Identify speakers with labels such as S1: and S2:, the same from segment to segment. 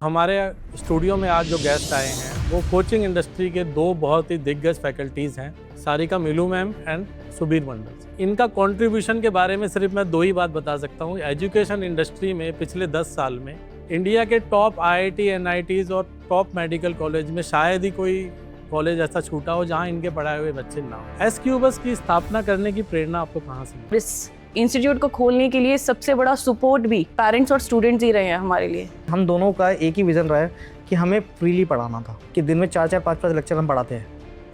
S1: हमारे स्टूडियो में आज जो गेस्ट आए हैं वो कोचिंग इंडस्ट्री के दो बहुत ही दिग्गज फैकल्टीज़ हैं, सारिका मिलू मैम एंड सुबीर मंडल। इनका कंट्रीब्यूशन के बारे में सिर्फ मैं दो ही बात बता सकता हूँ। एजुकेशन इंडस्ट्री में पिछले 10 साल में इंडिया के टॉप आईआईटी, एनआईटीज़ और टॉप मेडिकल कॉलेज में शायद ही कोई कॉलेज ऐसा छूटा हो जहाँ इनके पढ़ाए हुए बच्चे ना हो। एसक्यूबस की स्थापना करने की प्रेरणा आपको कहाँ से मिली?
S2: इस इंस्टीट्यूट को खोलने के लिए सबसे बड़ा सपोर्ट भी पेरेंट्स और स्टूडेंट्स ही रहे हैं हमारे लिए।
S3: हम दोनों का एक ही विज़न रहा है कि हमें फ्रीली पढ़ाना था, कि दिन में 4-4 5-5 लेक्चर हम पढ़ाते हैं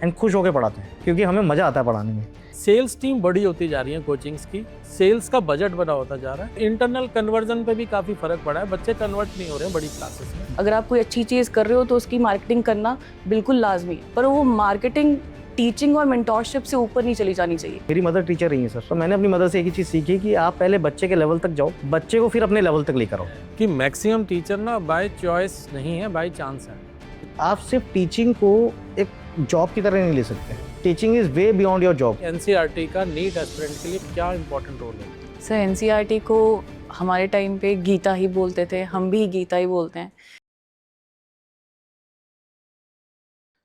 S3: एंड खुश होकर पढ़ाते हैं क्योंकि हमें मज़ा आता है पढ़ाने में।
S1: सेल्स टीम बड़ी होती जा रही है कोचिंग्स की, सेल्स का बजट बड़ा होता जा रहा है, इंटरनल कन्वर्जन पे भी काफ़ी फर्क पड़ा है, बच्चे कन्वर्ट नहीं हो रहे हैं बड़ी क्लासेस में।
S2: अगर आप कोई अच्छी चीज़ कर रहे हो तो उसकी मार्केटिंग करना बिल्कुल लाजमी है, पर वो मार्केटिंग टीचिंग और मेंटोरशिप से ऊपर नहीं चली जानी चाहिए।
S3: मेरी मदर टीचर रही है सर, तो मैंने अपनी मदर से एक ही चीज़ सीखी कि आप पहले बच्चे के लेवल तक जाओ, बच्चे को फिर अपने लेवल तक लेकर आओ।
S1: कि मैक्सिमम टीचर ना बाय चॉइस नहीं है, बाय चांस है।
S3: आप सिर्फ टीचिंग को एक जॉब की तरह नहीं ले सकते। Teaching is way beyond your job.
S1: NCERT का नीट एस्पिरेंट के लिए क्या इंपॉर्टेंट रोल है?
S2: सर एनसीईआरटी को हमारे टाइम पे गीता ही बोलते थे, हम भी गीता ही बोलते हैं।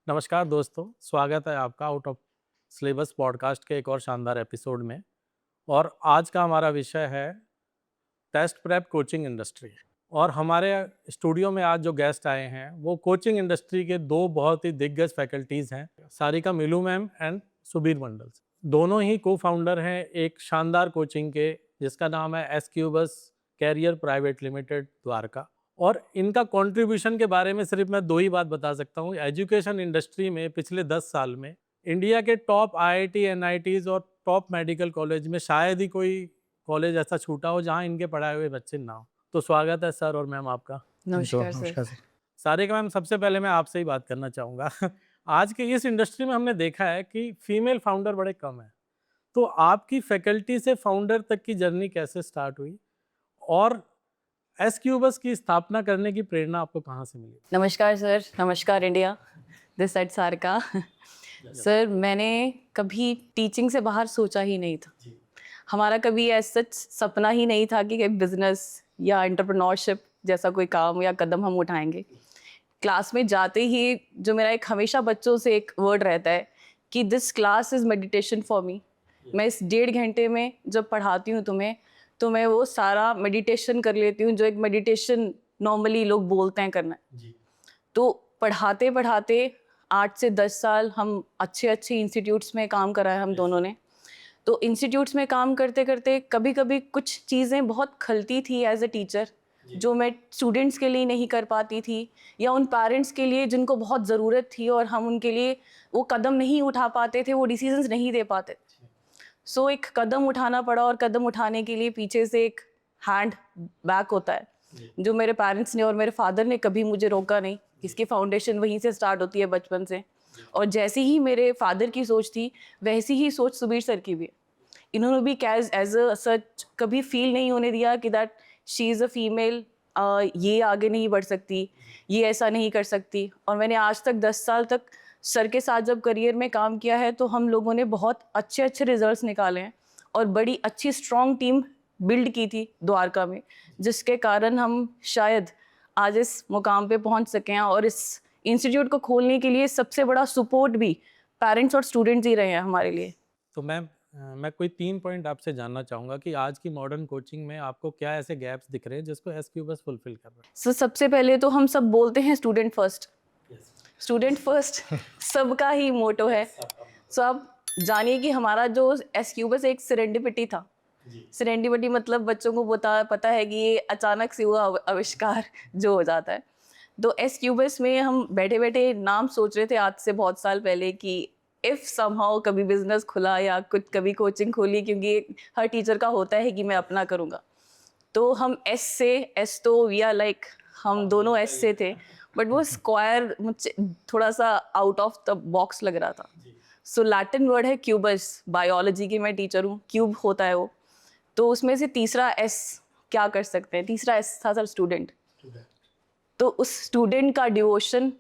S1: नमस्कार दोस्तों, स्वागत है आपका आउट ऑफ सिलेबस पॉडकास्ट के एक और शानदार एपिसोड में। और आज का हमारा विषय है टेस्ट प्रेप कोचिंग इंडस्ट्री। और हमारे स्टूडियो में आज जो गेस्ट आए हैं वो कोचिंग इंडस्ट्री के दो बहुत ही दिग्गज फैकल्टीज़ हैं, सारिका मिलू मैम एंड सुबीर मंडल। दोनों ही को फाउंडर हैं एक शानदार कोचिंग के जिसका नाम है एसक्यूबस कैरियर प्राइवेट लिमिटेड द्वारका। और इनका कंट्रीब्यूशन के बारे में सिर्फ मैं दो ही बात बता सकता हूँ। एजुकेशन इंडस्ट्री में पिछले 10 साल में इंडिया के टॉप आईआईटी, एनआईटीज़ और टॉप मेडिकल कॉलेज में शायद ही कोई कॉलेज ऐसा छूटा हो जहाँ इनके पढ़ाए हुए बच्चे ना हो। तो स्वागत है सर और मैम आपका।
S2: नमस्कार सर।
S1: सारिका मैम, सबसे पहले मैं आपसे ही बात करना चाहूँगा। आज के इस इंडस्ट्री में हमने देखा है कि फीमेल फाउंडर बड़े कम हैं, तो आपकी फैकल्टी से फाउंडर तक की जर्नी कैसे स्टार्ट हुई और एसक्यूबस की स्थापना करने की प्रेरणा आपको कहाँ से मिली?
S2: नमस्कार सर, नमस्कार India, this side Sarika. Sir मैंने कभी टीचिंग से बाहर सोचा ही नहीं था। हमारा कभी ऐसा सपना ही नहीं था कि बिजनेस या एंटरप्रेन्योरशिप जैसा कोई काम या कदम हम उठाएंगे। क्लास में जाते ही जो मेरा एक हमेशा बच्चों से एक वर्ड रहता है कि this class is meditation for me. मैं इस 1.5 घंटे में जब पढ़ाती हूँ तुम्हें, तो मैं वो सारा मेडिटेशन कर लेती हूँ जो एक मेडिटेशन नॉर्मली लोग बोलते हैं करना। तो पढ़ाते पढ़ाते 8 से 10 साल हम अच्छे इंस्टीट्यूट्स में काम करा है हम दोनों ने। तो इंस्टीट्यूट्स में काम करते करते कभी कभी कुछ चीज़ें बहुत खलती थी एज अ टीचर, जो मैं स्टूडेंट्स के लिए नहीं कर पाती थी या उन पेरेंट्स के लिए जिनको बहुत ज़रूरत थी और हम उनके लिए वो कदम नहीं उठा पाते थे, वो डिसीजंस नहीं दे पाते। सो एक कदम उठाना पड़ा और कदम उठाने के लिए पीछे से एक हैंड बैक होता है जो मेरे पेरेंट्स ने और मेरे फादर ने कभी मुझे रोका नहीं। इसकी फाउंडेशन वहीं से स्टार्ट होती है बचपन से। और जैसी ही मेरे फादर की सोच थी वैसी ही सोच सुबीर सर की भी है। इन्होंने भी एज अ सच कभी फील नहीं होने दिया कि that she is a female, ये आगे नहीं बढ़ सकती, ये ऐसा नहीं कर सकती। और मैंने आज तक 10 साल तक सर के साथ जब करियर में काम किया है तो हम लोगों ने बहुत अच्छे रिजल्ट्स निकाले हैं और बड़ी अच्छी स्ट्रॉन्ग टीम बिल्ड की थी द्वारका में, जिसके कारण हम शायद आज इस मुकाम पे पहुंच सके हैं। और इस इंस्टीट्यूट को खोलने के लिए सबसे बड़ा सपोर्ट भी पेरेंट्स और स्टूडेंट्स ही रहे हैं हमारे लिए।
S1: तो मैम, मैं कोई 3 पॉइंट आपसे जानना चाहूँगा कि आज की मॉडर्न कोचिंग में आपको क्या ऐसे गैप्स दिख रहे हैं जिसको एसक्यूबस फुलफिल कर रहा है?
S2: सो सबसे पहले तो हम सब बोलते हैं स्टूडेंट फर्स्ट। स्टूडेंट फर्स्ट सबका ही मोटो है। सो आप जानिए कि हमारा जो एसक्यूबस एक सेरेंडिपिटी था। सेरेंडिपिटी मतलब बच्चों को पता है कि ये अचानक से हुआ आविष्कार जो हो जाता है। तो एसक्यूबस में हम बैठे बैठे नाम सोच रहे थे आज से बहुत साल पहले कि इफ़ समहाउ कभी बिजनेस खुला या कुछ कभी कोचिंग खोली, क्योंकि हर टीचर का होता है कि मैं अपना करूँगा। तो हम एस तो वी आर लाइक हम दोनों एस से थे, बट वो स्क्वायर मुझे थोड़ा सा आउट ऑफ द बॉक्स लग रहा था। सो लैटिन वर्ड है क्यूबस, बायोलॉजी की मैं टीचर हूँ, क्यूब होता है वो। तो उसमें से तीसरा एस क्या कर सकते हैं, तीसरा एस था सर स्टूडेंट। तो उस स्टूडेंट का डिवोशन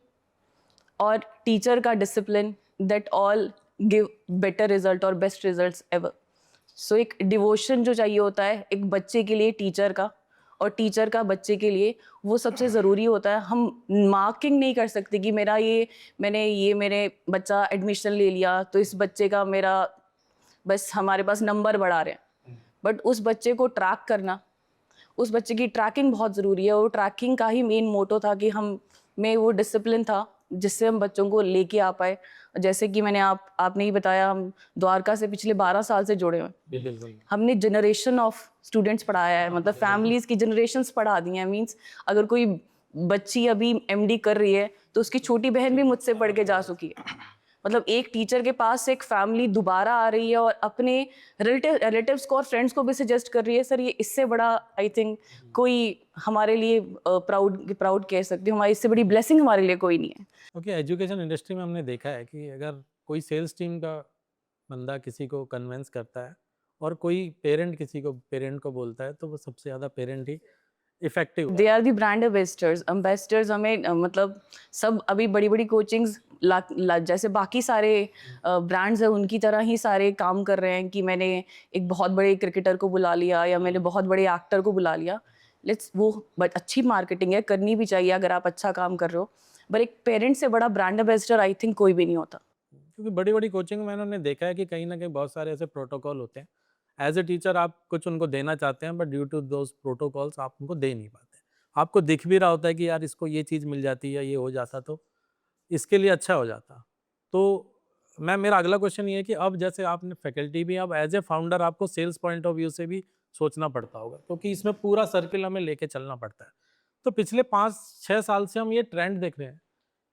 S2: और टीचर का discipline, that all give better result और बेस्ट रिजल्ट्स एवर। सो एक डिवोशन जो चाहिए होता है एक बच्चे के लिए टीचर का, और टीचर का बच्चे के लिए वो सबसे ज़रूरी होता है। हम मार्किंग नहीं कर सकते कि मेरे बच्चा एडमिशन ले लिया तो इस बच्चे का मेरा बस हमारे पास नंबर बढ़ा रहे हैं, बट उस बच्चे को ट्रैक करना, उस बच्चे की ट्रैकिंग बहुत ज़रूरी है। वो ट्रैकिंग का ही मेन मोटो था कि हम में वो डिसिप्लिन था जिससे हम बच्चों को लेके आ पाए। जैसे कि आपने ही बताया, हम द्वारका से पिछले 12 साल से जुड़े हुए हैं।
S1: बिल्कुल।
S2: हमने जनरेशन ऑफ स्टूडेंट्स पढ़ाया है, मतलब फैमिलीज की जनरेशन्स पढ़ा दी हैं। मीन्स अगर कोई बच्ची अभी एमडी कर रही है तो उसकी छोटी बहन भी मुझसे पढ़ के जा चुकी है। मतलब एक टीचर के पास एक फैमिली दोबारा आ रही है और अपने रिलेटिव्स को और फ्रेंड्स को भी सजेस्ट कर रही है। सर, ये इससे बड़ा आई थिंक कोई हमारे लिए प्राउड कह सकती हूँ, हमारी इससे बड़ी ब्लेसिंग हमारे लिए कोई नहीं है।
S1: क्योंकि एजुकेशन इंडस्ट्री में हमने देखा है कि अगर कोई सेल्स टीम का बंदा किसी को कन्विंस करता है और कोई पेरेंट को बोलता है, तो वो सबसे ज़्यादा पेरेंट ही effective.
S2: They are the brand ambassadors हमें मतलब सब अभी बड़ी बड़ी कोचिंग्स जैसे बाकी सारे ब्रांड्स हैं उनकी तरह ही सारे काम कर रहे हैं कि मैंने एक बहुत बड़े क्रिकेटर को बुला लिया या मैंने बहुत बड़े एक्टर को बुला लिया। बट अच्छी मार्केटिंग है, करनी भी चाहिए अगर आप अच्छा काम कर रहे हो, पर एक पेरेंट से बड़ा ब्रांड एम्बेसडर आई थिंक कोई भी नहीं होता।
S1: क्योंकि बड़ी बड़ी कोचिंग में उन्होंने देखा है कि कहीं ना कहीं बहुत सारे ऐसे प्रोटोकॉल होते हैं। एज ए टीचर आप कुछ उनको देना चाहते हैं, but due to those protocols आप उनको दे नहीं पाते। आपको दिख भी रहा होता है कि यार इसको ये चीज़ मिल जाती है, ये हो जाता तो इसके लिए अच्छा हो जाता। तो मेरा अगला क्वेश्चन ये है कि अब जैसे आपने फैकल्टी भी, अब एज ए फाउंडर आपको सेल्स पॉइंट ऑफ व्यू से भी सोचना पड़ता होगा, क्योंकि इसमें पूरा सर्किल हमें लेके चलना पड़ता है। तो पिछले 5-6 साल से हम ये ट्रेंड देख रहे हैं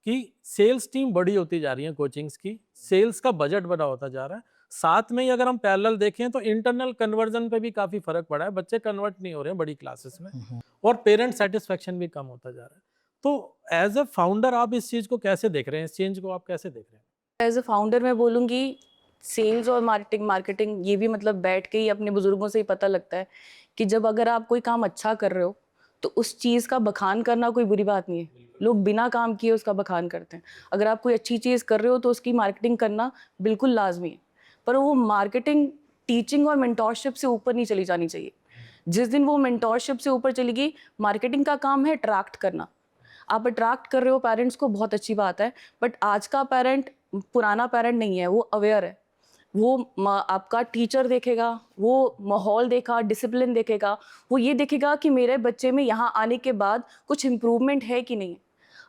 S1: कि सेल्स टीम बड़ी होती जा रही है कोचिंग्स की, सेल्स का बजट बड़ा होता जा रहा है। साथ में ही अगर हम पैरेलल देखें तो इंटरनल कन्वर्जन पे भी काफ़ी फर्क पड़ा है, बच्चे कन्वर्ट नहीं हो रहे हैं बड़ी क्लासेस में, और पेरेंट सेटिस्फेक्शन भी कम होता जा रहा है। तो एज ए फाउंडर आप इस चीज़ को कैसे देख रहे हैं, इस चेंज को आप कैसे देख रहे हैं?
S2: एज ए फाउंडर मैं बोलूँगी सेल्स और मार्केटिंग ये भी मतलब बैठ के ही अपने बुजुर्गों से ही पता लगता है कि जब अगर आप कोई काम अच्छा कर रहे हो तो उस चीज़ का बखान करना कोई बुरी बात नहीं है। लोग बिना काम किए उसका बखान करते हैं। अगर आप कोई अच्छी चीज़ कर रहे हो तो उसकी मार्केटिंग करना बिल्कुल लाजमी है, पर वो मार्केटिंग टीचिंग और मेंटोरशिप से ऊपर नहीं चली जानी चाहिए। जिस दिन वो मेंटोरशिप से ऊपर चलेगी, मार्केटिंग का काम है अट्रैक्ट करना। आप अट्रैक्ट कर रहे हो पेरेंट्स को, बहुत अच्छी बात है, बट आज का पेरेंट पुराना पेरेंट नहीं है, वो अवेयर है। वो आपका टीचर देखेगा, वो माहौल देखा, डिसिप्लिन देखेगा, वो ये देखेगा कि मेरे बच्चे में यहाँ आने के बाद कुछ इम्प्रूवमेंट है कि नहीं।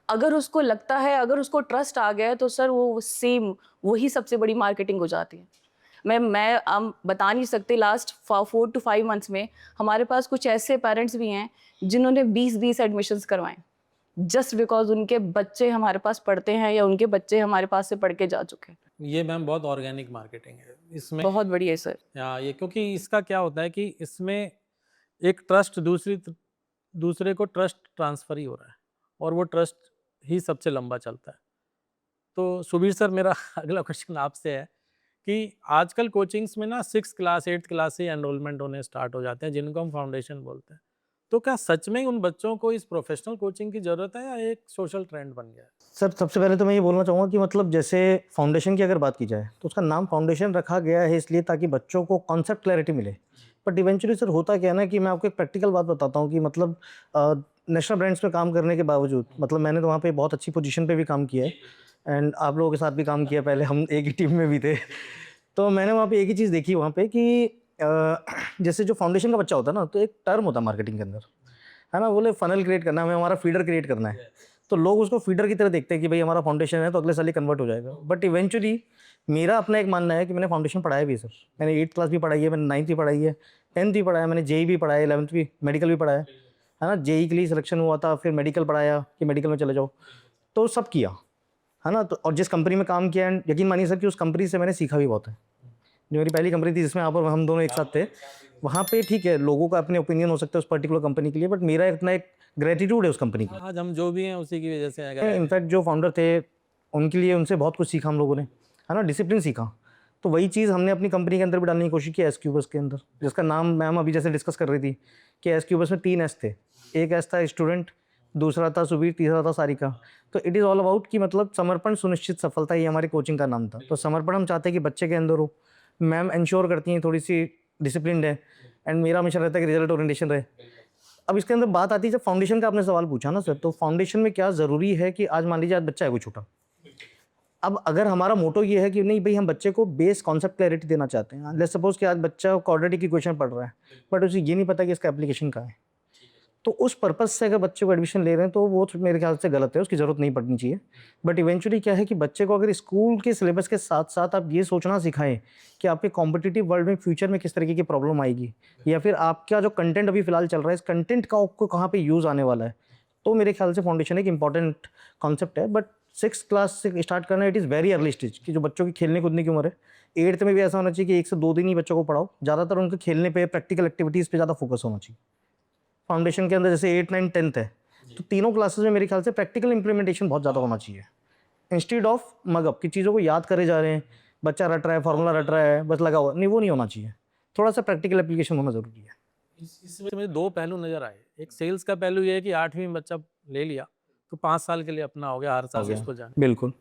S2: अगर उसको लगता है, अगर उसको ट्रस्ट आ गया है तो सर वो सेम वही सबसे बड़ी मार्केटिंग हो जाती है। हम बता नहीं सकते, लास्ट 4 to 5 मंथ्स में हमारे पास कुछ ऐसे पेरेंट्स भी हैं जिन्होंने 20 एडमिशन्स करवाएं जस्ट बिकॉज उनके बच्चे हमारे पास पढ़ते हैं या उनके बच्चे हमारे पास से पढ़ के जा चुके हैं।
S1: ये मैम बहुत ऑर्गेनिक मार्केटिंग है इसमें,
S2: बहुत बढ़िया है सर।
S1: ये क्योंकि इसका क्या होता है कि इसमें एक ट्रस्ट दूसरे को ट्रस्ट ट्रांसफर ही हो रहा है, और वो ट्रस्ट ही सबसे लंबा चलता है। तो सुबीर सर, मेरा अगला क्वेश्चन आपसे है कि आजकल कोचिंग्स में ना 6th क्लास 8th क्लास से एनरोलमेंट होने स्टार्ट हो जाते हैं, जिनको हम फाउंडेशन बोलते हैं। तो क्या सच में उन बच्चों को इस प्रोफेशनल कोचिंग की ज़रूरत है, या एक सोशल ट्रेंड बन गया है?
S3: सर, सबसे पहले तो मैं ये बोलना चाहूँगा कि मतलब जैसे फाउंडेशन की अगर बात की जाए तो उसका नाम फाउंडेशन रखा गया है इसलिए ताकि बच्चों को कॉन्सेप्ट क्लैरिटी मिले। बट इवेंचुअली सर होता क्या है ना कि मैं आपको एक प्रैक्टिकल बात बताता हूँ कि मतलब नेशनल ब्रांड्स पे काम करने के बावजूद मतलब मैंने तो वहाँ पे बहुत अच्छी पोजीशन पे भी काम किया है, एंड आप लोगों के साथ भी काम किया, पहले हम एक ही टीम में भी थे। तो मैंने वहाँ पे एक ही चीज़ देखी वहाँ पे कि जैसे जो फाउंडेशन का बच्चा होता है ना, तो एक टर्म होता है मार्केटिंग के अंदर, है ना, बोले फनल क्रिएट करना है, हमें हमारा फीडर क्रिएट करना है। तो लोग उसको फीडर की तरह देखते हैं कि भाई हमारा फाउंडेशन है तो अगले साल ही कन्वर्ट हो जाएगा। बट इवेंचुअली मेरा अपना एक मानना है कि मैंने फाउंडेशन पढ़ाया भी सर, मैंने 8th क्लास भी पढ़ाई है, मैंने 9th भी पढ़ाई है, 10th भी पढ़ाया, मैंने जेई भी पढ़ाया, 11th भी, मेडिकल भी पढ़ाया है ना। जेई के लिए सिलेक्शन हुआ था, फिर मेडिकल पढ़ाया कि मेडिकल में चले जाओ, तो सब किया है ना। तो और जिस कंपनी में काम किया, एंड यकीन मानिए सर कि उस कंपनी से मैंने सीखा भी बहुत है। जो मेरी पहली कंपनी थी जिसमें आप और हम दोनों एक साथ थे, वहाँ पे ठीक है लोगों का अपने ओपिनियन हो सकता है उस पर्टिकुलर कंपनी के लिए, बट मेरा इतना एक ग्रेटिट्यूड है उस कंपनी की।
S1: आज हम जो भी हैं उसी की वजह से
S3: इनफैक्ट जो फाउंडर थे उनके लिए उनसे बहुत कुछ सीखा हम लोगों ने, है ना, डिसिप्लिन सीखा। तो वही चीज़ हमने अपनी कंपनी के अंदर भी डालने की कोशिश की, एसक्यूबस के अंदर, जिसका नाम मैम अभी जैसे डिस्कस कर रही थी कि एसक्यूबस में 3 एस थे। एक एस था स्टूडेंट, दूसरा था सुबीर, तीसरा था सारिका। तो इट इज़ ऑल अबाउट कि मतलब समर्पण सुनिश्चित सफलता, ये हमारी कोचिंग का नाम था। तो समर्पण हम चाहते हैं कि बच्चे के अंदर हो, मैम इंश्योर करती हैं थोड़ी सी डिसिप्लिन है, एंड मेरा हमेशा रहता है कि रिजल्ट ओरिएंटेशन रहे। अब इसके अंदर बात आती है, जब फाउंडेशन का आपने सवाल पूछा ना सर, तो फाउंडेशन में क्या ज़रूरी है कि आज मान लीजिए आज बच्चा है कोई छोटा, अब अगर हमारा मोटो ये है कि नहीं भाई हम बच्चे को बेस कॉन्सेप्ट क्लैरिटी देना चाहते हैं, लेट्स सपोज कि आज बच्चा क्वाड्रेटिक इक्वेशन पढ़ रहा है बट उसे ये नहीं पता कि इसका एप्लीकेशन कहाँ है, तो उस पर्पज से अगर बच्चे को एडमिशन ले रहे हैं तो वो तो मेरे ख्याल से गलत है, उसकी ज़रूरत नहीं पड़नी चाहिए। बट इवेंचुअली क्या है कि बच्चे को अगर स्कूल के सिलेबस के साथ साथ आप ये सोचना सिखाएं कि आपके कॉम्पिटिटिव वर्ल्ड में फ्यूचर में किस तरीके की प्रॉब्लम आएगी, या फिर आपका जो कंटेंट अभी फिलहाल चल रहा है इस कंटेंट का आपको कहाँ पे यूज़ आने वाला है, तो मेरे ख्याल से फाउंडेशन एक इंपॉर्टेंट कॉन्सेप्ट है। बट 6th क्लास से स्टार्ट करना it is very early stage कि जो बच्चों की खेलने कूदने की उम्र है। 8th में भी ऐसा होना चाहिए कि 1 से 2 दिन ही बच्चों को पढ़ाओ, ज़्यादातर उनके खेलने पे प्रैक्टिकल एक्टिविटीज़ पे ज़्यादा फोकस होना चाहिए। फाउंडेशन के अंदर जैसे 8, 9, 10th है, तो तीनों क्लासेस में मेरे ख्याल से प्रैक्टिकल इंप्लीमेंटेशन बहुत ज़्यादा होना चाहिए, इंस्टीड ऑफ मगअप की चीज़ों को याद करे जा रहे हैं, बच्चा रट रहा है, फार्मूला रट रहा है, बस लगा हुआ नहीं, वो नहीं होना चाहिए। थोड़ा सा प्रैक्टिकल एप्लीकेशन होना ज़रूरी है।
S1: इसमें मुझे 2 पहलू नज़र आए। एक सेल्स का पहलू ये है कि 8वीं में बच्चा ले लिया तो 5 साल के लिए अपना हो गया, हर साल उसको जाना।
S3: बिल्कुल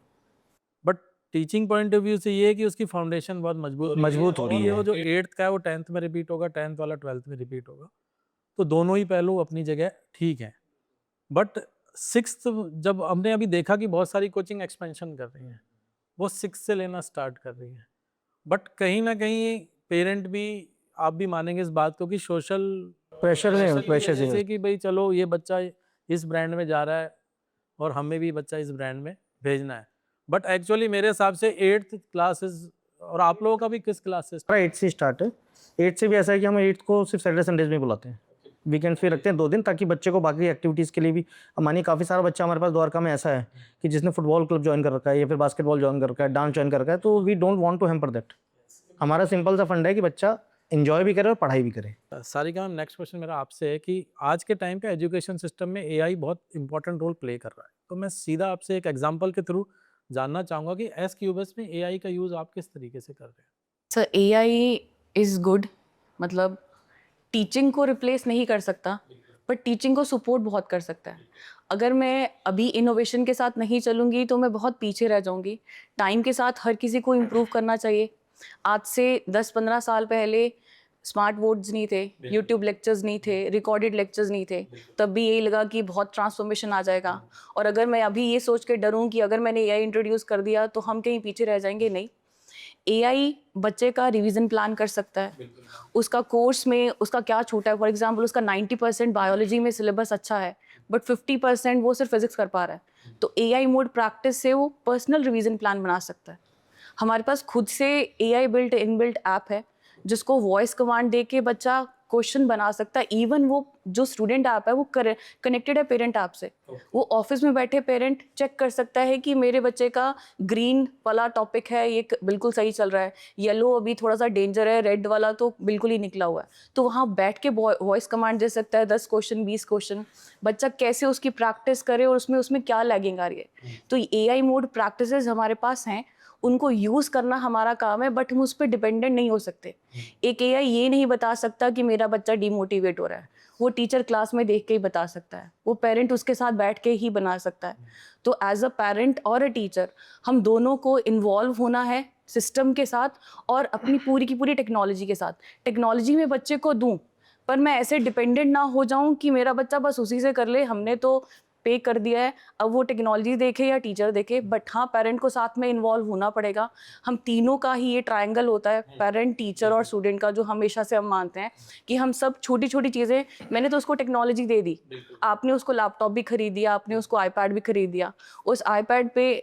S1: but teaching point of view से ये है कि उसकी फाउंडेशन बहुत मजबूत
S3: हो रही है।
S1: वो जो 8th का है वो 10th में रिपीट होगा, 10th वाला 12th में रिपीट होगा, तो दोनों ही पहलू अपनी जगह ठीक हैं। बट 6th जब हमने अभी देखा कि बहुत सारी कोचिंग एक्सपेंशन कर रही हैं, वो 6 से लेना स्टार्ट कर रही हैं, बट कहीं ना कहीं पेरेंट भी, आप भी मानेंगे इस बात को कि सोशल
S3: प्रेशर
S1: जैसे
S3: से
S1: कि भाई चलो ये बच्चा इस ब्रांड में जा रहा है और हमें भी बच्चा इस ब्रांड में भेजना है, बट एक्चुअली मेरे हिसाब से 8th क्लासेस, और आप लोगों का भी किस क्लास से?
S3: 8 से स्टार्ट है। 8 से भी ऐसा है कि हम 8 को सिर्फ सैटरडे संडेज में बुलाते हैं, वीकेंड्स पे रखते हैं 2 दिन, ताकि बच्चे को बाकी एक्टिविटीज़ के लिए भी। अब मानिए काफ़ी सारा बच्चा हमारे पास द्वारका में ऐसा है कि जिसने फुटबॉल क्लब ज्वाइन कर रखा है या फिर बास्केटबॉल ज्वाइन कर रखा है, डांस ज्वाइन कर रखा है, तो we don't want to hamper that. हमारा सिंपल सा फंड है कि बच्चा एंजॉय भी करे और पढ़ाई भी करे।
S1: सारिका मैम, नेक्स्ट क्वेश्चन मेरा आपसे है कि आज के टाइम का एजुकेशन सिस्टम में एआई बहुत इंपॉर्टेंट रोल प्ले कर रहा है, तो मैं सीधा आपसे एक एग्जांपल के थ्रू जानना चाहूँगा कि एस क्यूबस में एआई का यूज़ आप किस तरीके से कर रहे हैं?
S2: सर एआई इज़ गुड, मतलब टीचिंग को रिप्लेस नहीं कर सकता बट टीचिंग को सपोर्ट बहुत कर सकता है। अगर मैं अभी इनोवेशन के साथ नहीं चलूँगी तो मैं बहुत पीछे रह जाऊँगी। टाइम के साथ हर किसी को इम्प्रूव करना चाहिए। आज से 10-15 साल पहले स्मार्ट बोर्ड्स नहीं थे, यूट्यूब लेक्चर्स नहीं थे, रिकॉर्डेड लेक्चर्स नहीं थे, तब भी यही लगा कि बहुत ट्रांसफॉर्मेशन आ जाएगा। और अगर मैं अभी ये सोच के डरूँ कि अगर मैंने एआई इंट्रोड्यूस कर दिया तो हम कहीं पीछे रह जाएंगे, नहीं। एआई बच्चे का रिवीजन प्लान कर सकता है, उसका कोर्स में उसका क्या छूटा है। फॉर एग्जांपल उसका 90% बायोलॉजी में सिलेबस अच्छा है बट 50% वो सिर्फ फिजिक्स कर पा रहा है, तो एआई मोड प्रैक्टिस से वो पर्सनल रिवीजन प्लान बना सकता है। हमारे पास खुद से एआई बिल्ट इनबिल्ट ऐप है जिसको वॉइस कमांड दे के बच्चा क्वेश्चन बना सकता है। इवन वो जो स्टूडेंट ऐप है वो कनेक्टेड है पेरेंट ऐप से। वो ऑफिस में बैठे पेरेंट चेक कर सकता है कि मेरे बच्चे का ग्रीन वाला टॉपिक है ये बिल्कुल सही चल रहा है, येलो अभी थोड़ा सा डेंजर है, रेड वाला तो बिल्कुल ही निकला हुआ है। तो वहाँ बैठ के वॉइस कमांड दे सकता है 10 क्वेश्चन 20 क्वेश्चन, बच्चा कैसे उसकी प्रैक्टिस करे और उसमें क्या लैगिंग आ रही है। तो एआई मोड प्रैक्टिसेस हमारे पास हैं, उनको यूज़ करना हमारा काम है, बट हम उस पर डिपेंडेंट नहीं हो सकते। एक एआई ये नहीं बता सकता कि मेरा बच्चा डिमोटिवेट हो रहा है, वो टीचर क्लास में देख के ही बता सकता है, वो पेरेंट उसके साथ बैठ के ही बना सकता है। तो एज अ पेरेंट और अ टीचर हम दोनों को इन्वॉल्व होना है सिस्टम के साथ और अपनी पूरी की पूरी टेक्नोलॉजी के साथ। टेक्नोलॉजी में बच्चे को दूँ पर मैं ऐसे डिपेंडेंट ना हो जाऊं कि मेरा बच्चा बस उसी से कर ले, हमने तो पे कर दिया है, अब वो टेक्नोलॉजी देखे या टीचर देखे। बट हाँ, पेरेंट को साथ में इन्वॉल्व होना पड़ेगा। हम तीनों का ही ये ट्रायंगल होता है, पेरेंट टीचर और स्टूडेंट का, जो हमेशा से हम मानते हैं कि हम सब छोटी छोटी चीज़ें, मैंने तो उसको टेक्नोलॉजी दे दी, आपने उसको लैपटॉप भी खरीद दिया, आपने उसको आईपैड भी खरीद दिया, उस आईपैड पे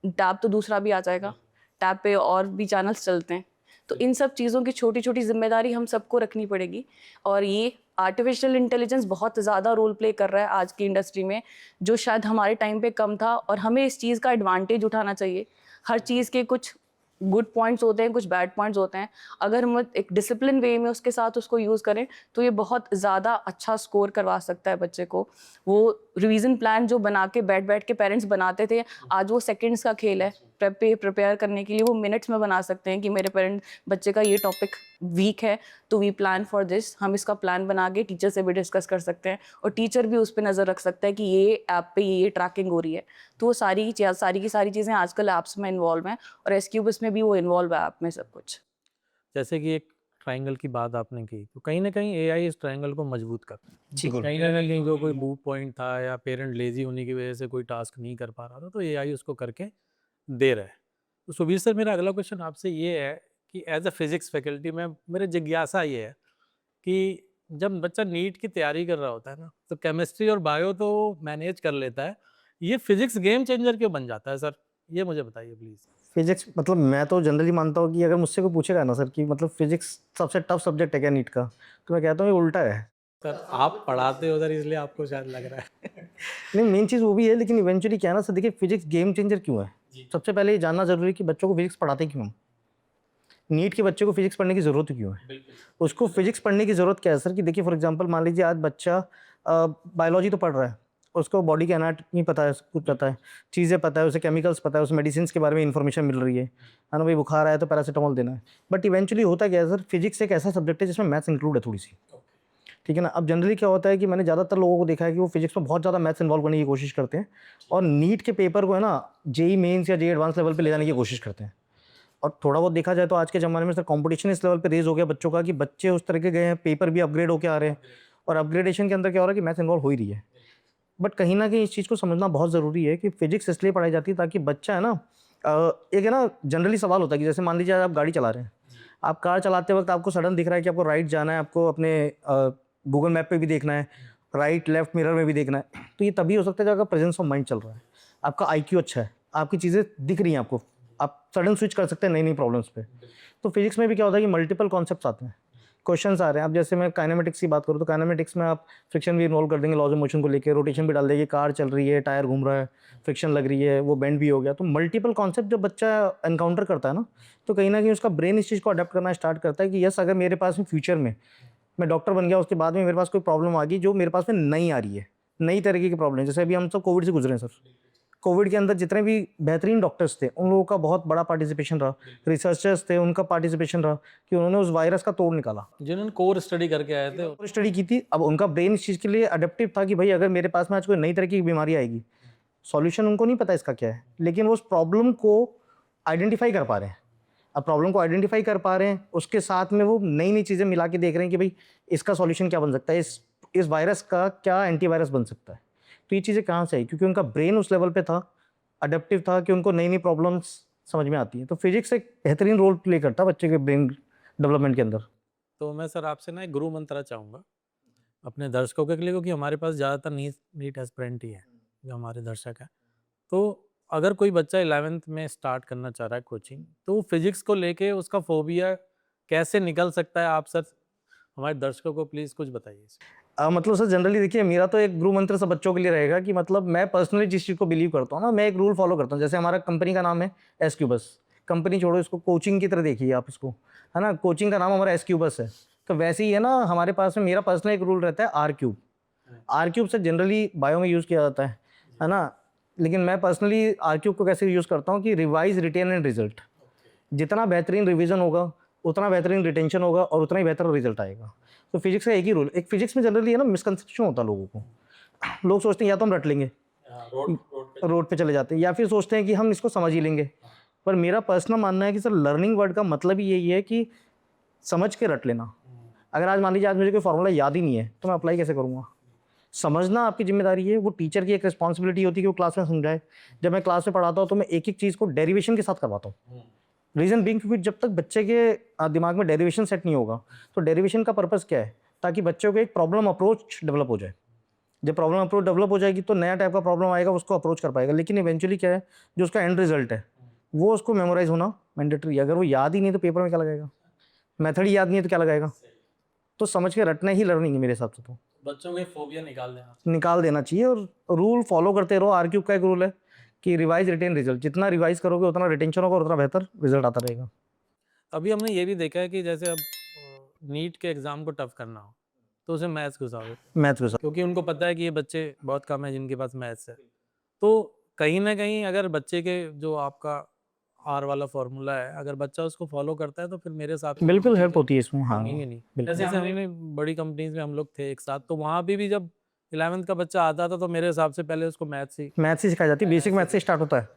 S2: टैब तो दूसरा भी आ जाएगा, टैब पे और भी चैनल्स चलते हैं। तो इन सब चीज़ों की छोटी छोटी जिम्मेदारी हम सबको रखनी पड़ेगी। और ये आर्टिफिशियल इंटेलिजेंस बहुत ज़्यादा रोल प्ले कर रहा है आज की इंडस्ट्री में, जो शायद हमारे टाइम पे कम था, और हमें इस चीज़ का एडवांटेज उठाना चाहिए। हर चीज़ के कुछ गुड पॉइंट्स होते हैं, कुछ बैड पॉइंट्स होते हैं। अगर हम एक डिसिप्लिन वे में उसके साथ उसको यूज़ करें तो ये बहुत ज़्यादा अच्छा स्कोर करवा सकता है बच्चे को। वो रिवीजन प्लान जो बना के बैठ बैठ के पेरेंट्स बनाते थे, आज वो सेकंड्स का खेल है। प्रिपेयर करने के लिए वो मिनट्स में बना सकते हैं कि मेरे बच्चे का ये टॉपिक वीक है तो वी प्लान फॉर दिस। हम इसका प्लान बना के टीचर से भी डिस्कस कर सकते हैं और टीचर भी उस पर नज़र रख सकता है कि ये ऐप पे ये ट्रैकिंग हो रही है। तो वो सारी की सारी चीज़ें आजकल ऐप्स में इन्वॉल्व हैं और एसक्यूबस में भी वो इन्वॉल्व है ऐप में सब कुछ।
S1: जैसे कि एक ट्रायंगल की बात आपने की, तो कहीं ना कहीं एआई इस ट्रायंगल को मजबूत कर
S3: बिल्कुल
S1: कहीं ना कहीं जो कोई मूव पॉइंट था या पेरेंट लेजी होने की वजह से कोई टास्क नहीं कर पा रहा था, तो एआई उसको करके दे रहा है। तो सुबीर सर, मेरा अगला क्वेश्चन आपसे ये है कि एज अ फिजिक्स फैकल्टी में मेरे जिज्ञासा ये है कि जब बच्चा नीट की तैयारी कर रहा होता है ना, तो केमिस्ट्री और बायो तो मैनेज कर लेता है, ये फिजिक्स गेम चेंजर क्यों बन जाता है सर? ये मुझे बताइए प्लीज।
S3: फिजिक्स मतलब मैं तो जनरली मानता हूँ कि अगर मुझसे कोई पूछेगा ना सर कि मतलब फिजिक्स सबसे टफ सब्जेक्ट है क्या नीट का, तो मैं कहता हूँ ये उल्टा है।
S1: सर आप पढ़ाते हो सर, इसलिए आपको शायद लग रहा है।
S3: नहीं, मेन चीज़ वो भी है, लेकिन इवेंचुअली क्या है ना सर, देखिए फिजिक्स गेम चेंजर क्यों है। सबसे पहले ये जानना जरूरी है कि बच्चों को फिजिक्स पढ़ाते क्यों हम। नीट के बच्चे को फिजिक्स पढ़ने की जरूरत क्यों है। उसको फिजिक्स पढ़ने की जरूरत क्या है सर, कि देखिए फॉर एग्जांपल मान लीजिए आज बच्चा बायोलॉजी तो पढ़ रहा है, उसको बॉडी का एनाटॉमी पता है, सब कुछ पता है, चीज़ें पता है, उसे केमिकल्स पता है, उसे मेडिसिन के बारे में इन्फॉर्मेशन मिल रही है ना, भाई बुखार आया तो पैरासीटामोल देना है। बट इवेंचुअली होता क्या है सर, फिजिक्स एक ऐसा सब्जेक्ट है जिसमें मैथ्स इंक्लूड है थोड़ी सी, ठीक है ना। अब जनरली क्या होता है कि मैंने ज़्यादातर लोगों को देखा है कि वो फिजिक्स में बहुत ज़्यादा मैथ्स इन्वॉल्व करने की कोशिश करते हैं, और नीट के पेपर को है ना जेई मेंस या जेई एडवांस लेवल पे ले जाने की कोशिश करते हैं। और थोड़ा बहुत देखा जाए तो आज के ज़माने में सर कंपटीशन इस लेवल पे रेज हो गया बच्चों का कि बच्चे उस तरह के गए हैं, पेपर भी अपग्रेड होकर आ रहे हैं, और अपग्रेडेशन के अंदर क्या हो रहा है कि मैथ्स इन्वॉल्व हो ही रही है। बट कहीं ना कहीं इस चीज़ को समझना बहुत ज़रूरी है कि फिजिक्स इसलिए पढ़ाई जाती है ताकि बच्चा है ना, एक है ना जनरली सवाल होता है कि जैसे मान लीजिए आप गाड़ी चला रहे हैं, आप कार चलाते वक्त आपको सडन दिख रहा है कि आपको राइट जाना है, आपको अपने गूगल मैप पे भी देखना है, राइट लेफ्ट मिरर में भी देखना है, तो ये तभी हो सकता है जब आपका प्रेजेंस ऑफ माइंड चल रहा है, आपका आईक्यू अच्छा है, आपकी चीज़ें दिख रही हैं आपको, आप सडन स्विच कर सकते हैं नई नई प्रॉब्लम्स पे। तो फिजिक्स में भी क्या होता है कि मल्टीपल कॉन्सेप्ट्स आते हैं, क्वेश्चंस आ रहे हैं। अब जैसे मैं काइनेमेटिक्स की बात करूँ तो काइनेमेटिक्स में आप फ्रिक्शन भी इन्वॉल्व कर देंगे, लॉज ऑफ मोशन को लेकर रोटेशन भी डाल देंगे, कार चल रही है, टायर घूम रहा है, फ्रिक्शन लग रही है, वो बेंड भी हो गया। तो मल्टीपल कॉन्सेप्ट जब बच्चा एनकाउंटर करता है ना, तो कहीं ना कहीं उसका ब्रेन इस चीज़ को अडेप्ट करना स्टार्ट करता है कि यस, अगर मेरे पास में फ्यूचर में मैं डॉक्टर बन गया, उसके बाद में मेरे पास कोई प्रॉब्लम आ गई जो मेरे पास में नहीं आ रही है, नई तरीके की प्रॉब्लम, जैसे अभी हम सब कोविड से गुजरे हैं सर, कोविड के अंदर जितने भी बेहतरीन डॉक्टर्स थे उन लोगों का बहुत बड़ा पार्टिसिपेशन रहा, रिसर्चर्स थे उनका पार्टिसिपेशन रहा कि उन्होंने उस वायरस का तोड़ निकाला,
S1: जिन्होंने कोर स्टडी करके आए थे।
S3: और स्टडी की थी। अब उनका ब्रेन इस चीज़ के लिए अडेप्टिव था कि भाई अगर मेरे पास में आज कोई नई तरह की बीमारी आएगी, सॉल्यूशन उनको नहीं पता इसका क्या है, लेकिन वो उस प्रॉब्लम को आइडेंटिफाई कर पा रहे हैं। अब प्रॉब्लम को आइडेंटिफाई कर पा रहे हैं, उसके साथ में वो नई नई चीज़ें मिला के देख रहे हैं कि भाई इसका सॉल्यूशन क्या बन सकता है, इस वायरस का क्या एंटीवायरस बन सकता है। तो ये चीज़ें कहाँ से आई, क्योंकि उनका ब्रेन उस लेवल पे था, अडेप्टिव था, कि उनको नई नई प्रॉब्लम्स समझ में आती हैं। तो फिजिक्स एक बेहतरीन रोल प्ले करता है बच्चे के ब्रेन डेवलपमेंट के अंदर।
S1: तो मैं सर आपसे ना एक गुरु मंत्र चाहूँगा अपने दर्शकों के लिए, क्योंकि हमारे पास ज़्यादातर नीट एस्पिरेंट ही है जो हमारे दर्शक हैं। तो अगर कोई बच्चा 11th में स्टार्ट करना चाह रहा है कोचिंग, तो फिजिक्स को लेके उसका फोबिया कैसे निकल सकता है? आप सर हमारे दर्शकों को प्लीज़ कुछ बताइए।
S3: मतलब सर जनरली देखिए, मेरा तो एक गुरु मंत्र सब बच्चों के लिए रहेगा कि मतलब मैं पर्सनली जिस चीज़ को बिलीव करता हूँ ना, मैं एक रूल फॉलो करता हूँ। जैसे हमारा कंपनी का नाम है एस क्यूबस, कंपनी छोड़ो, इसको कोचिंग की तरह देखिए आप इसको, है ना, कोचिंग का नाम हमारा एस क्यूबस है। तो वैसे ही है ना, हमारे पास में मेरा पर्सनल एक रूल रहता है आर क्यूब। आर क्यूब से जनरली बायो में यूज़ किया जाता है ना, लेकिन मैं पर्सनली आर क्यूब को कैसे यूज़ करता हूँ कि रिवाइज, रिटेन एंड रिजल्ट। जितना बेहतरीन रिवीजन होगा उतना बेहतरीन रिटेंशन होगा और उतना ही बेहतर रिजल्ट आएगा। तो फिजिक्स का एक ही रूल, एक फिजिक्स में जनरली है ना मिसकंसेप्शन होता है लोगों को, लोग सोचते हैं या तो हम रट लेंगे, रोड पे चले जाते हैं, या फिर सोचते हैं कि हम इसको समझ ही लेंगे। पर मेरा पर्सनल मानना है कि सर लर्निंग वर्ड का मतलब ही यही है कि समझ के रट लेना। अगर आज मान लीजिए आज मुझे कोई फॉर्मूला याद ही नहीं है तो मैं अप्लाई कैसे करूँगा। समझना आपकी जिम्मेदारी है, वो टीचर की एक रिस्पॉन्सिबिलिटी होती है कि वो क्लास में समझाए। जब मैं क्लास में पढ़ाता हूँ तो मैं एक एक चीज़ को डेरिवेशन के साथ करवाता हूँ। रीज़न बीइंग क्योंकि जब तक बच्चे के दिमाग में डेरिवेशन सेट नहीं होगा, तो डेरिवेशन का पर्पस क्या है, ताकि बच्चों को एक प्रॉब्लम अप्रोच डेवलप हो जाए। जब प्रॉब्लम अप्रोच डेवलप हो जाएगी तो नया टाइप का प्रॉब्लम आएगा, उसको अप्रोच कर पाएगा। लेकिन इवेंचुअली क्या है, जो उसका एंड रिजल्ट है वो उसको मेमोराइज होना मैंडेटरी है। अगर वो याद ही नहीं तो पेपर में क्या लगाएगा, मेथड ही याद नहीं है तो क्या लगाएगा। तो समझ के रटना ही लर्निंग है मेरे हिसाब से। तो
S1: बच्चों के फोबिया
S3: निकाल देना चाहिए और रूल फॉलो करते रहो। आर क्यूब का एक रूल है कि रिवाइज, रिटेन, रिजल्ट। जितना रिवाइज करोगे उतना रिटेंशन होगा और उतना बेहतर रिजल्ट आता रहेगा।
S1: अभी हमने ये भी देखा है कि जैसे अब नीट के एग्ज़ाम को टफ करना हो तो उसे मैथ्स घुसाओ,
S3: मैथ्स के साथ
S1: क्योंकि उनको पता है कि ये बच्चे बहुत कम है जिनके पास मैथ्स है। तो कहीं ना कहीं अगर बच्चे के जो आपका आर वाला फॉर्मूला है, अगर बच्चा उसको फॉलो करता है तो फिर मेरे हिसाब से
S3: बिल्कुल हेल्प होती है इसमें। हाँ
S1: नहीं नहीं।
S3: बिल्कुल।
S1: जैसे हमने बड़ी कंपनीज में हम लोग थे एक साथ, तो वहाँ भी जब 11th का बच्चा आता था तो मेरे हिसाब से पहले उसको मैथ्स ही
S3: मैथ्स ही सिखाई जाती है, बेसिक मैथ्स से स्टार्ट होता है।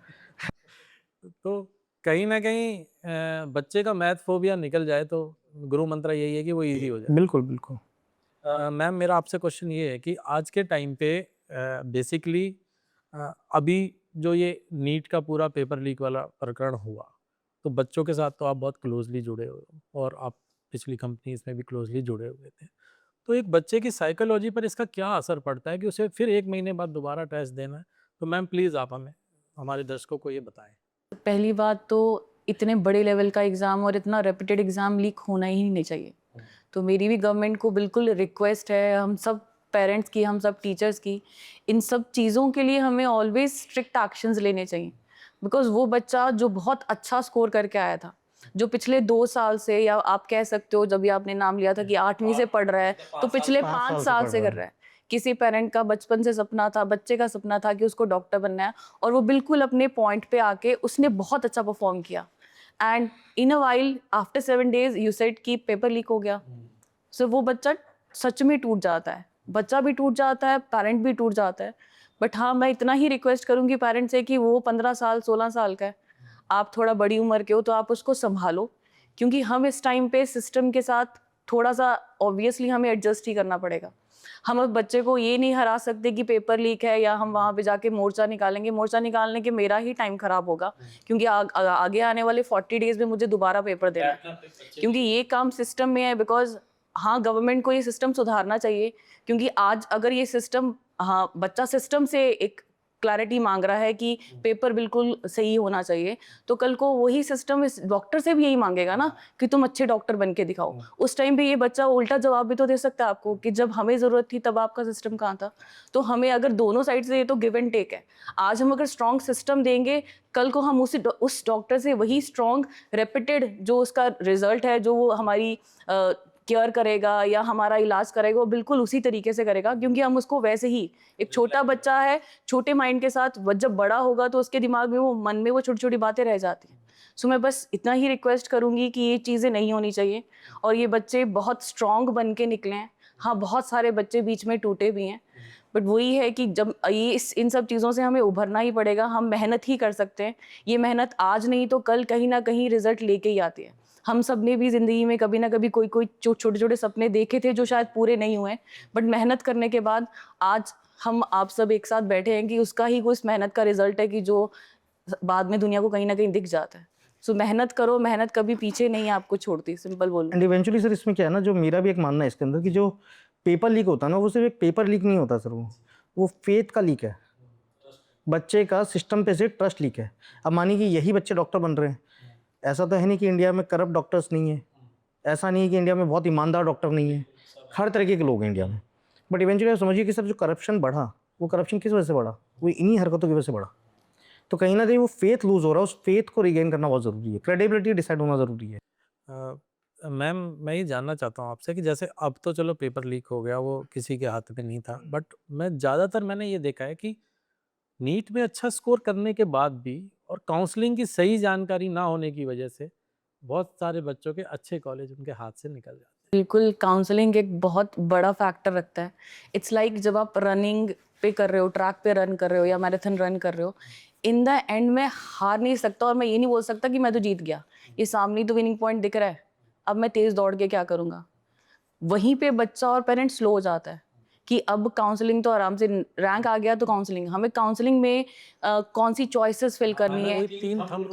S1: तो कहीं ना कहीं बच्चे का मैथ फोबिया निकल जाए तो गुरु मंत्र यही है कि वो इजी हो जाए।
S3: बिल्कुल बिल्कुल।
S1: मैम मेरा आपसे क्वेश्चन ये है कि आज के टाइम पे बेसिकली अभी जो ये नीट का पूरा पेपर लीक वाला प्रकरण हुआ, तो बच्चों के साथ तो आप बहुत क्लोजली जुड़े हुए हो और आप पिछली कंपनीज में भी क्लोजली जुड़े हुए थे। तो एक बच्चे की साइकोलॉजी पर इसका क्या असर पड़ता है कि उसे फिर 1 महीने बाद दोबारा टेस्ट देना है? तो मैम प्लीज़ आप हमें, हमारे दर्शकों को ये बताएं।
S2: पहली बात तो इतने बड़े लेवल का एग्ज़ाम और इतना रेपिटेड एग्ज़ाम लीक होना ही नहीं चाहिए। तो मेरी भी गवर्नमेंट को बिल्कुल रिक्वेस्ट है, हम सब पेरेंट्स की, हम सब टीचर्स की, इन सब चीज़ों के लिए हमें ऑलवेज स्ट्रिक्ट एक्शंस लेने चाहिए। बिकॉज वो बच्चा जो बहुत अच्छा स्कोर करके आया था, जो पिछले 2 साल से, या आप कह सकते हो जब भी आपने नाम लिया था कि 8वीं से पढ़ रहा है, तो पिछले 5 साल से कर रहा है। किसी पेरेंट का बचपन से सपना था, बच्चे का सपना था कि उसको डॉक्टर बनना है, और वो बिल्कुल अपने पॉइंट पे आके उसने बहुत अच्छा परफॉर्म किया। And in a while after 7 days you said कि पेपर लीक हो गया। सो वो बच्चा सच में टूट जाता है, बच्चा भी टूट जाता है, पेरेंट भी टूट जाता है। बट हाँ, मैं इतना ही रिक्वेस्ट करूँगी पेरेंट्स से कि वो 15 साल 16 साल का है, आप थोड़ा बड़ी उम्र के हो तो आप उसको संभालो, क्योंकि हम इस टाइम पे सिस्टम के साथ थोड़ा सा ऑब्वियसली हमें एडजस्ट ही करना पड़ेगा। हम अब बच्चे को ये नहीं हरा सकते कि पेपर लीक है या हम वहाँ पे जाके मोर्चा निकालेंगे। मोर्चा निकालने के मेरा ही टाइम खराब होगा, क्योंकि आगे आने वाले 40 डेज में मुझे दोबारा पेपर देना है, क्योंकि ये काम सिस्टम में है। बिकॉज हाँ, गवर्नमेंट को ये सिस्टम सुधारना चाहिए, क्योंकि आज अगर ये सिस्टम, हाँ, बच्चा सिस्टम से एक क्लैरिटी मांग रहा है कि पेपर बिल्कुल सही होना चाहिए, तो कल को वही सिस्टम इस डॉक्टर से भी यही मांगेगा ना कि तुम अच्छे डॉक्टर बन के दिखाओ। उस टाइम पे ये बच्चा उल्टा जवाब भी तो दे सकता है आपको कि जब हमें ज़रूरत थी तब आपका सिस्टम कहाँ था। तो हमें अगर दोनों साइड से, ये तो गिव एंड टेक है। आज हम अगर स्ट्रॉन्ग सिस्टम देंगे, कल को हम उस डॉक्टर से वही स्ट्रॉन्ग रेपिटेड जो उसका रिजल्ट है, जो वो हमारी केयर करेगा या हमारा इलाज करेगा, वो बिल्कुल उसी तरीके से करेगा, क्योंकि हम उसको वैसे ही, एक छोटा बच्चा है छोटे माइंड के साथ, जब बड़ा होगा तो उसके दिमाग में, वो मन में वो छोटी छोटी बातें रह जाती हैं। सो मैं बस इतना ही रिक्वेस्ट करूँगी कि ये चीज़ें नहीं होनी चाहिए और ये बच्चे बहुत स्ट्रॉन्ग बन के निकले हैं। हाँ, बहुत सारे बच्चे बीच में टूटे भी हैं, बट वही है कि जब ये इन सब चीज़ों से हमें उभरना ही पड़ेगा। हम मेहनत ही कर सकते हैं, ये मेहनत आज नहीं तो कल कहीं ना कहीं रिजल्ट लेके ही आती है। हम सब ने भी ज़िंदगी में कभी ना कभी कोई छोटे छोटे सपने देखे थे जो शायद पूरे नहीं हुए, बट मेहनत करने के बाद आज हम आप सब एक साथ बैठे हैं कि उसका ही कुछ मेहनत का रिजल्ट है कि जो बाद में दुनिया को कहीं ना कहीं दिख जाता है। सो मेहनत करो, मेहनत कभी पीछे नहीं आपको छोड़ती, सिंपल बोलो।
S3: एंड इवेंचुअली सर इसमें क्या है ना, जो मेरा भी एक मानना है इसके अंदर, कि जो पेपर लीक होता है ना, वो सिर्फ एक पेपर लीक नहीं होता सर, वो फेथ का लीक है, बच्चे का सिस्टम पे से ट्रस्ट लीक है। अब मानिए कि यही बच्चे डॉक्टर बन रहे हैं, ऐसा तो है नहीं कि इंडिया में करप्ट डॉक्टर्स नहीं है, ऐसा नहीं है कि इंडिया में बहुत ईमानदार डॉक्टर नहीं है, हर तरीके के लोग हैं इंडिया में। बट इवेंचुअली समझिए कि सर जो करप्शन बढ़ा, वो करप्शन किस वजह से बढ़ा, वो इन्हीं हरकतों की वजह से बढ़ा। तो कहीं ना कहीं वो फेथ लूज हो रहा है, उस फेथ को रिगेन करना बहुत ज़रूरी है, क्रेडिबिलिटी डिसाइड होना ज़रूरी है।
S1: मैम मैं ये जानना चाहता हूँ आपसे कि जैसे अब तो चलो पेपर लीक हो गया, वो किसी के हाथ में नहीं था, बट मैंने ये देखा है कि नीट में अच्छा स्कोर करने के बाद भी और काउंसलिंग की सही जानकारी ना होने की वजह से बहुत सारे बच्चों के अच्छे कॉलेज उनके हाथ से निकल जाते हैं।
S2: बिल्कुल, काउंसलिंग एक बहुत बड़ा फैक्टर रखता है। इट्स लाइक जब आप रनिंग पे कर रहे हो, ट्रैक पे रन कर रहे हो या मैराथन रन कर रहे हो, इन द एंड मैं हार नहीं सकता और मैं ये नहीं बोल सकता कि मैं तो जीत गया, ये सामने तो विनिंग पॉइंट दिख रहा है, अब मैं तेज़ दौड़ के क्या करूँगा। वहीं पे बच्चा और पेरेंट स्लो हो जाता है कि अब काउंसलिंग तो आराम से, रैंक आ गया तो काउंसलिंग, हमें काउंसलिंग में कौन सी चॉइसेस फिल करनी है,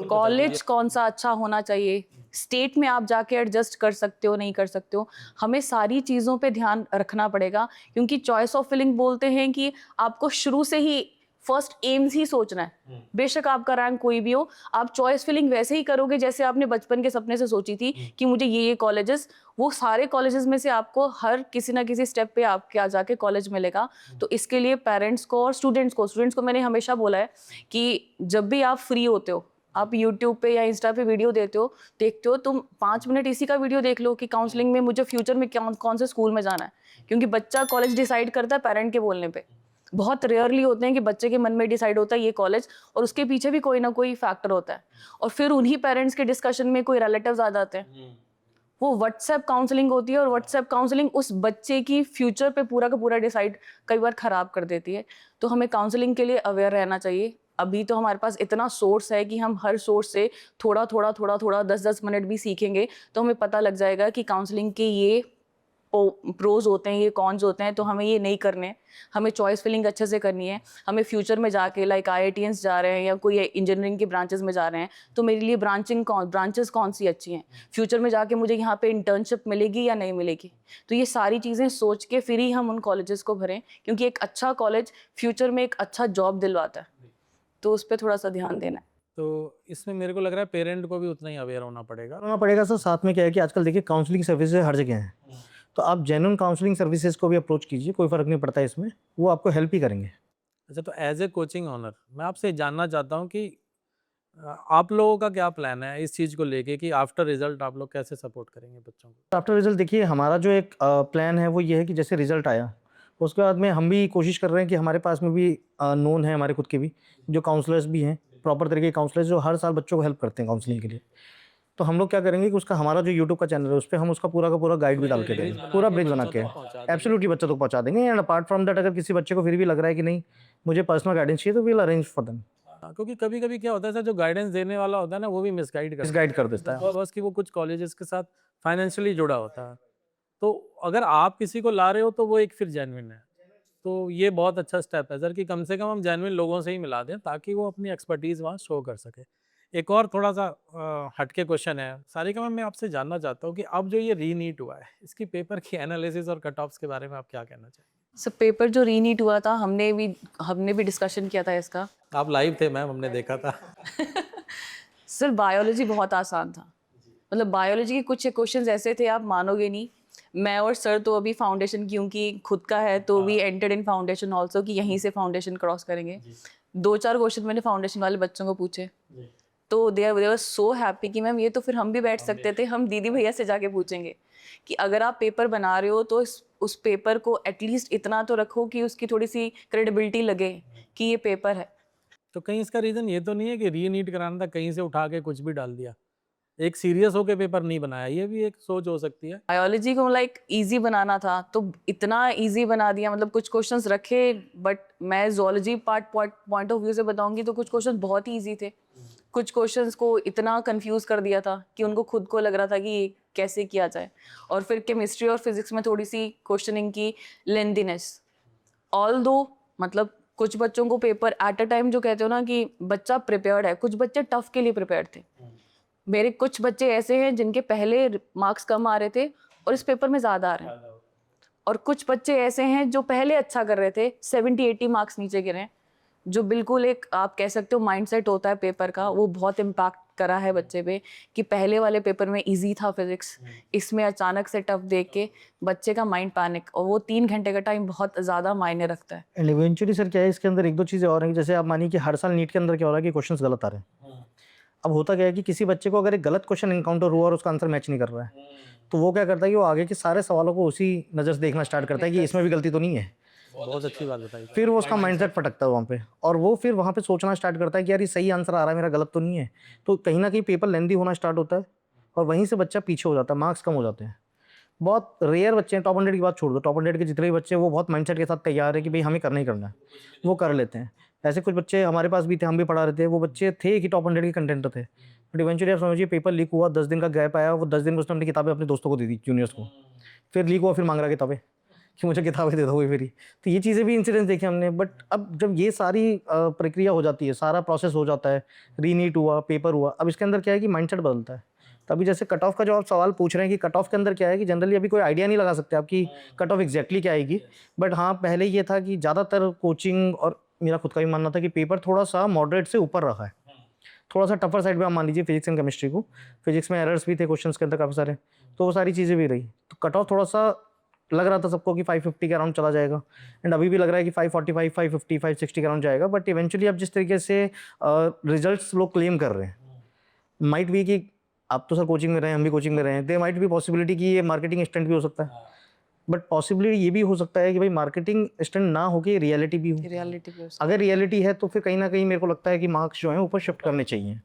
S2: कॉलेज कौन सा अच्छा होना चाहिए, स्टेट में आप जाके एडजस्ट कर सकते हो नहीं कर सकते हो, हमें सारी चीज़ों पे ध्यान रखना पड़ेगा। क्योंकि चॉइस ऑफ फिलिंग बोलते हैं कि आपको शुरू से ही फर्स्ट एम्स ही सोचना है। बेशक आपका रैंक कोई भी हो, आप चॉइस फिलिंग वैसे ही करोगे जैसे आपने बचपन के सपने से सोची थी कि मुझे ये कॉलेजेस, वो सारे कॉलेजेस में से आपको हर किसी ना किसी स्टेप पे आपके आ जाके कॉलेज मिलेगा। तो इसके लिए पेरेंट्स को और स्टूडेंट्स को मैंने हमेशा बोला है कि जब भी आप फ्री होते हो, आप यूट्यूब पे या इंस्टा पे वीडियो देखते हो, तुम 5 मिनट इसी का वीडियो देख लो कि काउंसलिंग में मुझे फ्यूचर में कौन से स्कूल में जाना है। क्योंकि बच्चा कॉलेज डिसाइड करता है पेरेंट के बोलने पे, बहुत रेयरली होते हैं कि बच्चे के मन में डिसाइड होता है ये कॉलेज, और उसके पीछे भी कोई ना कोई फैक्टर होता है, और फिर उन्हीं पेरेंट्स के डिस्कशन में कोई रिलेटिव्स आ जाते हैं। वो व्हाट्सएप काउंसलिंग होती है और व्हाट्सएप काउंसलिंग उस बच्चे की फ्यूचर पे पूरा का पूरा डिसाइड कई बार खराब कर देती है। तो हमें काउंसलिंग के लिए अवेयर रहना चाहिए। अभी तो हमारे पास इतना सोर्स है कि हम हर सोर्स से थोड़ा थोड़ा थोड़ा थोड़ा 10-10 मिनट भी सीखेंगे तो हमें पता लग जाएगा कि काउंसलिंग के ये प्रोज होते हैं, ये कॉन्स होते हैं, तो हमें ये नहीं करने हैं। हमें चॉइस फिलिंग अच्छे से करनी है। हमें फ्यूचर में जाके लाइक IITians जा रहे हैं या कोई इंजीनियरिंग के ब्रांचेस में जा रहे हैं, तो मेरे लिए ब्रांचेस कौन सी अच्छी हैं, फ्यूचर में जाके मुझे यहाँ पे इंटर्नशिप मिलेगी या नहीं मिलेगी। तो ये सारी चीज़ें सोच के फिर ही हम उन कॉलेजेस को भरें, क्योंकि एक अच्छा कॉलेज फ्यूचर में एक अच्छा जॉब दिलवाता है, तो उस पर थोड़ा सा ध्यान देना है।
S1: तो इसमें मेरे को लग रहा है पेरेंट को भी उतना ही अवेयर होना
S3: पड़ेगा सर। साथ में क्या है कि आजकल देखिए काउंसलिंग सर्विसेज हर जगह हैं, तो आप जेन्युइन काउंसलिंग सर्विसेज को भी अप्रोच कीजिए, कोई फ़र्क नहीं पड़ता इसमें, वो आपको हेल्प ही करेंगे।
S1: अच्छा, तो एज ए कोचिंग ऑनर मैं आपसे जानना चाहता हूँ कि आप लोगों का क्या प्लान है इस चीज़ को लेके कि आफ्टर रिजल्ट आप लोग कैसे सपोर्ट करेंगे बच्चों को?
S3: आफ्टर रिजल्ट देखिए हमारा जो एक प्लान है वो ये है कि जैसे रिजल्ट आया उसके बाद में हम भी कोशिश कर रहे हैं कि हमारे पास में भी नोन है हमारे खुद के भी जो काउंसलर्स भी हैं, प्रॉपर तरीके के काउंसलर्स जो हर साल बच्चों को हेल्प करते हैं काउंसलिंग के लिए। तो हम लोग क्या करेंगे कि उसका हमारा जो यूट्यूब का चैनल है उस पर हम उसका पूरा का पूरा गाइड भी डाल के देंगे, पूरा ब्रिज बना के एब्सोल्युटली बच्चों तक पहुंचा देंगे। एंड अपार्ट फ्रॉम दैट अगर किसी बच्चे को फिर भी लग रहा है कि नहीं मुझे पर्सनल गाइडेंस चाहिए तो वील अरेंज फॉर देम।
S1: क्योंकि कभी कभी क्या होता है सर, जो गाइडेंस देने वाला होता है ना वो भी मिसगाइड
S3: कर देता है।
S1: बस कि वो कुछ कॉलेजेस के साथ फाइनेंशियली जुड़ा होता है। तो अगर आप किसी को ला रहे हो तो वो एक फिर जेन्युइन है, तो ये बहुत अच्छा स्टेप है सर कि कम से कम हम जेन्युइन लोगों से ही मिला दें ताकि वो अपनी एक्सपर्टीज़ वहाँ शो कर सके। एक और थोड़ा सा हटके क्वेश्चन है सारिका मैम, मैं आपसे जानना चाहता हूँ कि अब जो ये रीनीट हुआ है इसकी पेपर की एनालिसिस और कट ऑफ्स के बारे में आप क्या कहना चाहिए?
S2: सर पेपर जो रीनीट हुआ था हमने भी डिस्कशन किया था इसका।
S1: आप लाइव थे मैम, हमने देखा था।
S2: सर बायोलॉजी बहुत आसान था, मतलब बायोलॉजी के कुछ क्वेश्चंस ऐसे थे आप मानोगे नहीं। मैं और सर तो अभी फाउंडेशन क्योंकि खुद का है तो we entered in foundation also कि यहीं से फाउंडेशन क्रॉस करेंगे। 2-4 क्वेश्चन मैंने फाउंडेशन वाले बच्चों को पूछे तो दे वर सो हैप्पी कि मैम ये तो फिर हम भी बैठ सकते थे, हम दीदी भैया से जाके पूछेंगे कि अगर आप पेपर बना रहे हो तो उस पेपर को एटलीस्ट इतना तो रखो कि उसकी थोड़ी सी क्रेडिबिलिटी लगे कि ये पेपर है।
S1: तो कहीं इसका रीज़न ये तो नहीं है कि रीनीट कराना था कहीं से उठा के कुछ भी डाल दिया, एक सीरियस होके पेपर नहीं बनाया, ये भी एक सोच हो सकती है।
S2: बायोलॉजी को लाइक इजी बनाना था तो इतना इजी बना दिया, मतलब कुछ क्वेश्चंस रखे, बट मैं जोलॉजी पॉइंट ऑफ व्यू से बताऊंगी तो कुछ क्वेश्चंस बहुत ही इजी थे, कुछ क्वेश्चंस को इतना कंफ्यूज कर दिया था कि उनको खुद को लग रहा था कि ये कैसे किया जाए। और फिर केमिस्ट्री और फिजिक्स में थोड़ी सी क्वेश्चनिंग की लेंथीनेस, ऑल दो मतलब कुछ बच्चों को पेपर एट अ टाइम जो कहते हो ना कि बच्चा प्रिपेयर्ड है, कुछ बच्चे टफ के लिए प्रिपेयर्ड थे। मेरे कुछ बच्चे ऐसे हैं जिनके पहले मार्क्स कम आ रहे थे और इस पेपर में ज़्यादा आ रहे हैं, और कुछ बच्चे ऐसे हैं जो पहले अच्छा कर रहे थे 70-80 मार्क्स नीचे गिरे हैं, जो बिल्कुल एक आप कह सकते हो माइंडसेट होता है पेपर का, वो बहुत इम्पैक्ट करा है बच्चे पे कि पहले वाले पेपर में इजी था फिजिक्स, इसमें अचानक से टफ देख के बच्चे का माइंड पैनिक, और वो 3 घंटे का टाइम बहुत ज़्यादा मायने रखता है।
S3: एंड इवेंचुअली सर क्या है इसके अंदर एक दो चीज़ें और हैं, जैसे आप मानिए कि हर साल नीट के अंदर क्या हो रहा है कि क्वेश्चंस गलत आ रहे हैं। अब होता क्या है कि किसी बच्चे को अगर एक गलत क्वेश्चन इनकाउंटर हुआ और उसका आंसर मैच नहीं कर रहा है तो वो क्या करता है कि वो आगे के सारे सवालों को उसी नज़र से देखना स्टार्ट करता है कि इसमें भी गलती तो नहीं है।
S1: बहुत अच्छी बात बताई।
S3: फिर वो उसका माइंडसेट फटकता है वहाँ पे, और वो फिर वहाँ पे सोचना स्टार्ट करता है कि यार ये सही आंसर आ रहा है, मेरा गलत तो नहीं है। तो कहीं ना कहीं पेपर लेंदी होना स्टार्ट होता है और वहीं से बच्चा पीछे हो जाता है, मार्क्स कम हो जाते हैं। बहुत रेयर बच्चे हैं, टॉप 100 की बात छोड़ दो, टॉप 100 के जितने भी बच्चे वो बहुत माइंडसेट के साथ तैयार है कि भाई हमें करना ही करना है, वो कर लेते हैं। ऐसे कुछ बच्चे हमारे पास भी थे, हम भी पढ़ा रहे थे, वो बच्चे थे कि टॉप 100 के कंटेंट थे, बट इवेंचुअली आप समझिए पेपर लीक हुआ, 10 दिन का गैप आया, वो 10 दिन में उसने अपनी किताबें अपने दोस्तों को दे दी, जूनियर्स को। फिर लीक हुआ, फिर मांग रहा किताबें कि मुझे किताबें दे दो कोई मेरी। तो ये चीज़ें भी इंसिडेंट्स देखे हमने। बट अब जब ये सारी प्रक्रिया हो जाती है, सारा प्रोसेस हो जाता है, रीनीट हुआ, पेपर हुआ, अब इसके अंदर क्या है कि माइंडसेट बदलता है। तभी जैसे कट ऑफ का जो आप सवाल पूछ रहे हैं कि कट ऑफ के अंदर क्या है कि जनरली अभी कोई आइडिया नहीं लगा सकते आपकी कट ऑफ एग्जैक्टली क्या आएगी। बट हाँ, पहले ये था कि ज़्यादातर कोचिंग और मेरा खुद का भी मानना था कि पेपर थोड़ा सा मॉडरेट से ऊपर रहा है, थोड़ा सा टफर साइड पे आप मान लीजिए फिजिक्स एंड केमिस्ट्री को। फिजिक्स में एरर्स भी थे क्वेश्चंस के अंदर काफ़ी सारे, तो वो सारी चीज़ें भी रही। तो कट ऑफ थोड़ा सा लग रहा था सबको कि 550 के अराउंड चला जाएगा, एंड अभी भी लग रहा है कि 545, 550, 560 के अराउंड जाएगा। बट इवेंचुअली अब जिस तरीके से रिजल्ट्स लोग क्लेम कर रहे हैं, माइट भी कि आप तो सर कोचिंग में रहे हैं, हम भी कोचिंग में रहे हैं, दे माइट भी पॉसिबिलिटी कि ये मार्केटिंग स्टंट भी हो सकता है। बट पॉसिबिलिटी ये भी हो सकता है कि भाई मार्केटिंग स्टंट ना हो के रियलिटी भी हो।
S2: रियलिटी पे
S3: अगर रियलिटी है तो फिर कहीं ना कहीं मेरे को लगता है कि मार्क्स जो हैं ऊपर शिफ्ट करने चाहिए।